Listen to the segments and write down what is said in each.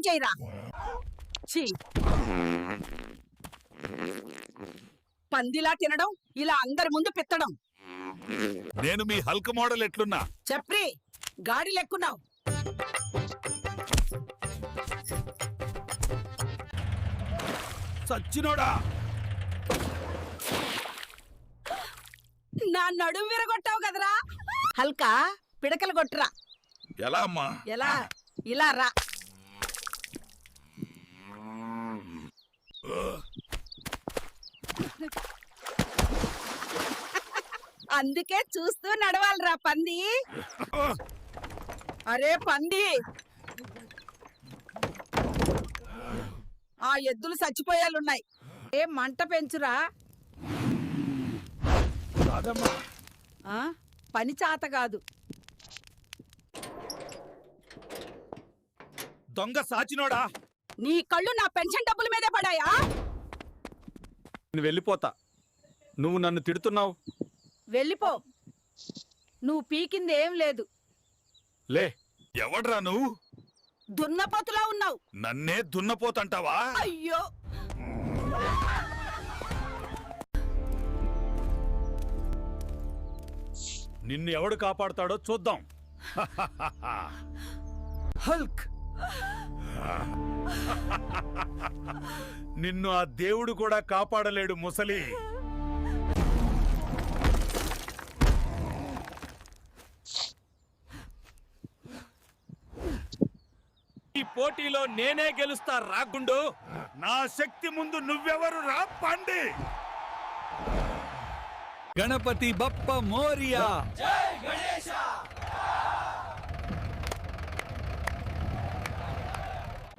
చేయరా. పందిలా తినడం, ఇలా అందరి ముందు పెత్తడం. నేను మీ హల్క్ మోడల్ ఎట్లున్నా చెప్పి గాడి లెక్కున్నావు. సచ్చినోడా, నా నడుము విరగొట్టావు కదరా. హల్కా పిడకలు కొట్టురా. ఎలా అమ్మా? ఎలా? ఇలా రా. అందుకే చూస్తూ నడవాలరా పంది. అరే పంది, ఆ ఎద్దులు చచ్చిపోయేలున్నాయి. ఏ మంట పెంచురా. పని చాత కాదు. దొంగ సాచినోడా, నీ కళ్ళు నా పెన్షన్ డబ్బుల మీదే పడాయా? నేను వెళ్ళిపోతా. నువ్వు నన్ను తిడుతున్నావు. వెళ్ళిపో. నువ్వు పీకింది ఏం లేదు. లే. ఎవడ్రా నువ్వు? దున్నపోతులా ఉన్నావు. నన్నే దున్నపోతంటావా? అయ్యో, నిన్ను ఎవడు కాపాడుతాడో చూద్దాం. హల్క్, నిన్ను ఆ దేవుడు కూడా కాపాడలేడు ముసలి. ఈ పోటీలో నేనే గెలుస్తా రాగుండు. నా శక్తి ముందు నువ్వెవరు రా పండి? గణపతి బప్ప మోరియా.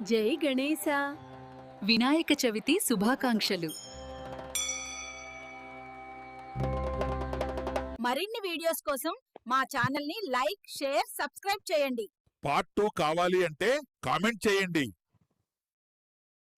జై గణేశ. వినాయక చవితి శుభాకాంక్షలు. మరిన్ని వీడియోస్ కోసం మా ఛానల్ ని లైక్, షేర్, సబ్స్క్రైబ్ చేయండి. పార్ట్ 2 కావాలి అంటే కామెంట్ చేయండి.